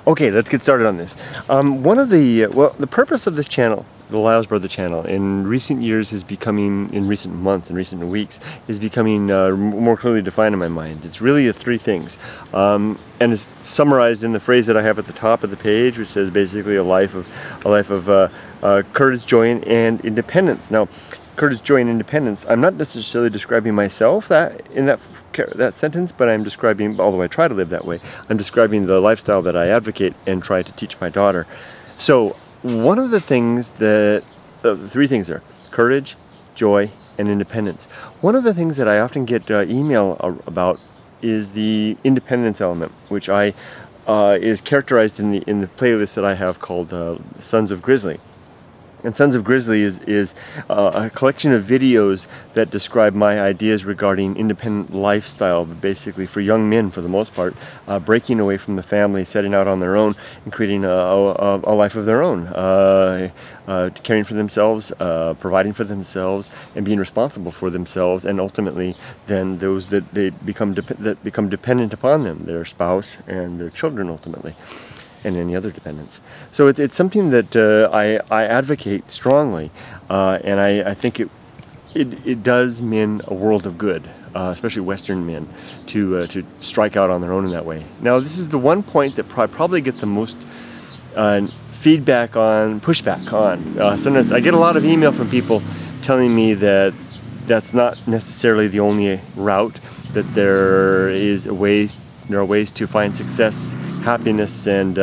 Okay, let's get started on this. The purpose of this channel, the LylesBrother channel, in recent years is becoming, in recent months, in recent weeks, is becoming more clearly defined in my mind. It's really three things. And it's summarized in the phrase that I have at the top of the page, which says basically a life of courage, joy, and independence. Now, courage, joy, and independence, I'm not necessarily describing myself in that sentence, but I'm describing, although I try to live that way, I'm describing the lifestyle that I advocate and try to teach my daughter. So one of the things that, the three things there, courage, joy, and independence. One of the things that I often get email about is the independence element, which is characterized in the playlist that I have called Sons of Grizzly. And Sons of Grizzly is a collection of videos that describe my ideas regarding independent lifestyle, basically for young men for the most part, breaking away from the family, setting out on their own, and creating a life of their own, caring for themselves, providing for themselves, and being responsible for themselves, and ultimately then those that become dependent upon them, their spouse and their children ultimately, and any other dependents. So it's something that I advocate strongly, and I think it does men a world of good, especially Western men, to strike out on their own in that way. Now, this is the one point that I probably get the most pushback on. Sometimes I get a lot of email from people telling me that that's not necessarily the only route, that there are ways to find success, happiness, and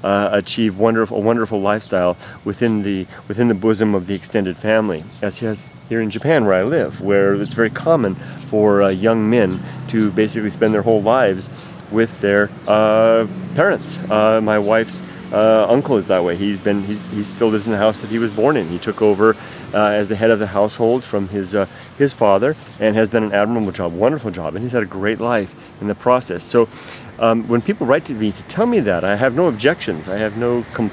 achieve a wonderful lifestyle within the bosom of the extended family, as here in Japan where I live, where it's very common for young men to basically spend their whole lives with their parents. My wife's uncle is that way. He still lives in the house that he was born in. He took over as the head of the household from his father, and has done an admirable job, wonderful job, and he's had a great life in the process. So when people write to me to tell me that, I have no objections. I have nothing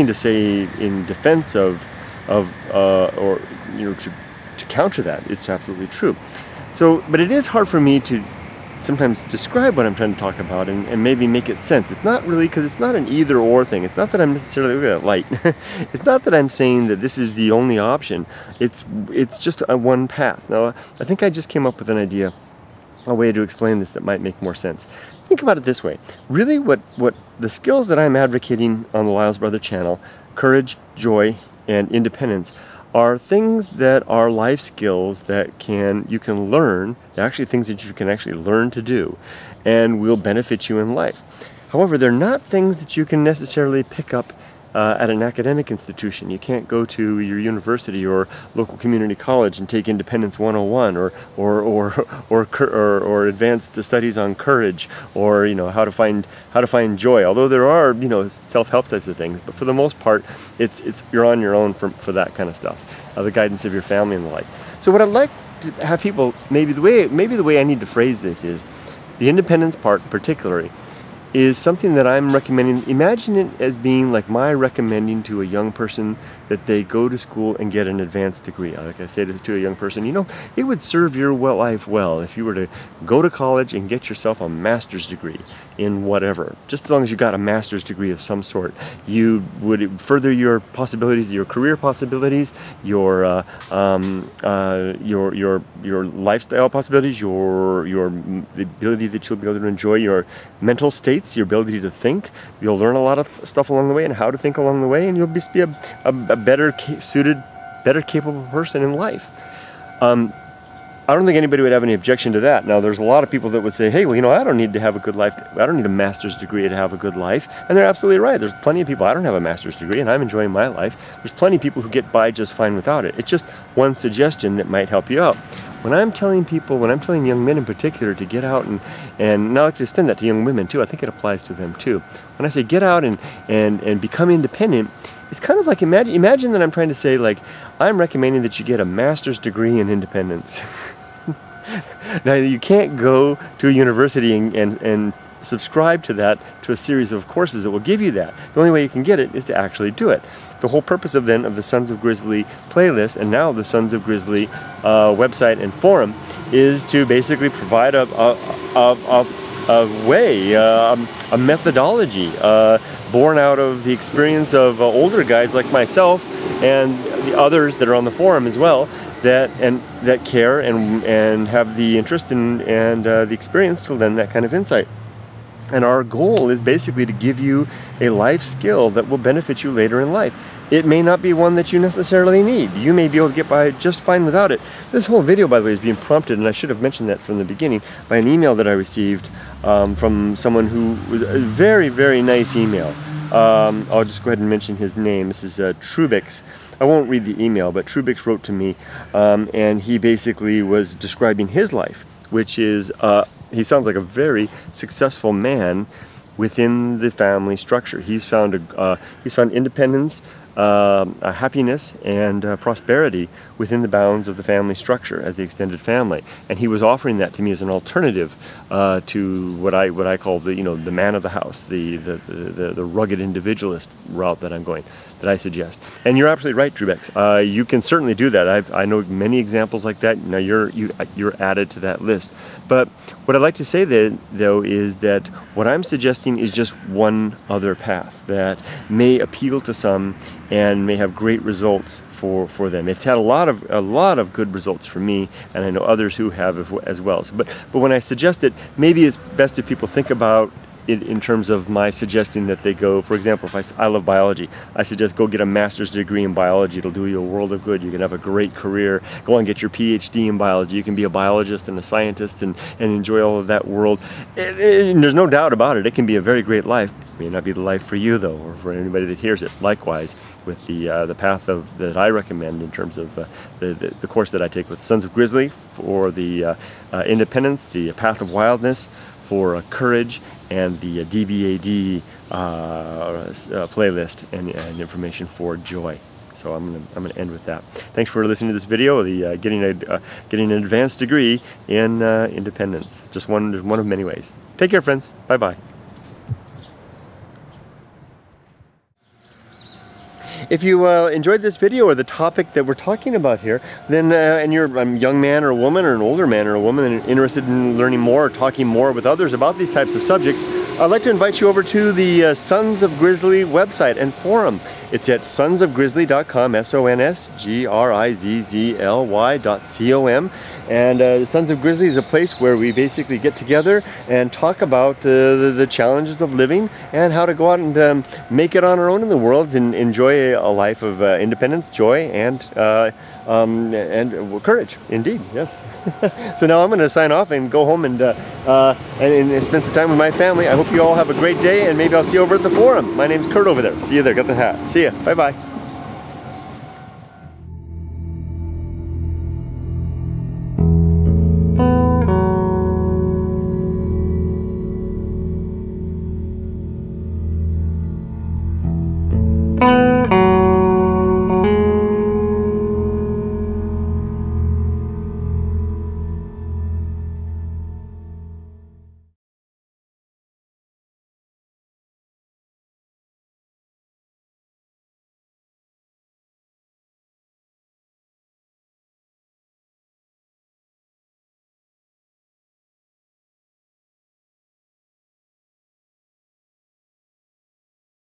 to say in defense of or to counter that. It's absolutely true. So, but it is hard for me to sometimes describe what I'm trying to talk about and maybe make it sense. It's not really, because it's not an either or thing. It's not that I'm necessarily looking at light. It's not that I'm saying that this is the only option. It's just one path. Now, I think I just came up with an idea, a way to explain this that might make more sense. Think about it this way. Really what the skills that I'm advocating on the LylesBrother channel, courage, joy, and independence, are things that are life skills that you can learn, actually things that you can actually learn to do, and will benefit you in life. However, they're not things that you can necessarily pick up at an academic institution. You can't go to your university or local community college and take Independence 101 or advanced studies on courage, or how to find joy. Although there are self-help types of things, but for the most part, you're on your own for that kind of stuff. The guidance of your family and the like. So what I'd like to have people, maybe the way I need to phrase this is, the independence part particularly is something that I'm recommending. Imagine it as being like my recommending to a young person that they go to school and get an advanced degree. Like I say to a young person, it would serve your life well if you were to go to college and get yourself a master's degree in whatever. Just as long as you got a master's degree of some sort, you would further your possibilities, your career possibilities, your lifestyle possibilities, the ability that you'll be able to enjoy your mental states, your ability to think. You'll learn a lot of stuff along the way and how to think along the way, and you'll just be a better suited, better capable person in life. I don't think anybody would have any objection to that. Now, there's a lot of people that would say, hey, well, I don't need to have a good life. I don't need a master's degree to have a good life. And they're absolutely right. There's plenty of people, I don't have a master's degree and I'm enjoying my life. There's plenty of people who get by just fine without it. It's just one suggestion that might help you out. When I'm telling young men in particular to get out and now I can extend that to young women too, I think it applies to them too. When I say get out and become independent, it's kind of like, imagine that I'm trying to say, like, I'm recommending that you get a master's degree in independence. Now, you can't go to a university and subscribe to a series of courses that will give you that. The only way you can get it is to actually do it. The whole purpose of the Sons of Grizzly playlist, and now the Sons of Grizzly, website and forum, is to basically provide a better suited, better capable person in life. The whole purpose of the Sons of Grizzly playlist, and now the Sons of Grizzly website and forum, is to basically provide a better suited, better capable person in life. way, a methodology born out of the experience of older guys like myself and the others that are on the forum as well, that care and have the interest and the experience to lend that kind of insight. And our goal is basically to give you a life skill that will benefit you later in life. It may not be one that you necessarily need. You may be able to get by just fine without it. This whole video, by the way, is being prompted, and I should have mentioned that from the beginning, by an email that I received from someone who was a very, very nice email. I'll just go ahead and mention his name. This is Trubix. I won't read the email, but Trubix wrote to me, and he basically was describing his life, which is, he sounds like a very successful man within the family structure. He's found independence, happiness, and prosperity within the bounds of the family structure as the extended family. And he was offering that to me as an alternative to what I call the the man of the house, the rugged individualist route that I'm going, that I suggest. And you're absolutely right, Trubex. You can certainly do that. I know many examples like that. Now you're added to that list. But what I'd like to say though is that what I'm suggesting is just one other path that may appeal to some and may have great results for them. It's had a lot of good results for me, and I know others who have as well. So, but when I suggest it, maybe it's best if people think about in terms of my suggesting that they go, for example, if I love biology, I suggest go get a master's degree in biology. It'll do you a world of good. You can have a great career. Go and get your PhD in biology. You can be a biologist and a scientist and enjoy all of that world. And there's no doubt about it. It can be a very great life. It may not be the life for you though, or for anybody that hears it. Likewise, with the path that I recommend in terms of the course that I take with Sons of Grizzly for the independence, the path of wildness for courage, and the DBAD playlist and information for joy. So I'm gonna end with that. Thanks for listening to this video. The getting an advanced degree in independence. Just one of many ways. Take care, friends. Bye bye. If you enjoyed this video or the topic that we're talking about here, then and you're a young man or a woman or an older man or a woman and interested in learning more or talking more with others about these types of subjects, I'd like to invite you over to the Sons of Grizzly website and forum. It's at sonsofgrizzly.com, sonsgrizzly.com. And Sons of Grizzly is a place where we basically get together and talk about the challenges of living and how to go out and make it on our own in the world and enjoy a life of independence, joy, and courage. Indeed, yes. So now I'm going to sign off and go home and spend some time with my family. I hope you all have a great day, and maybe I'll see you over at the forum. My name's Kurt over there. See you there. Got the hat. See ya. Bye-bye.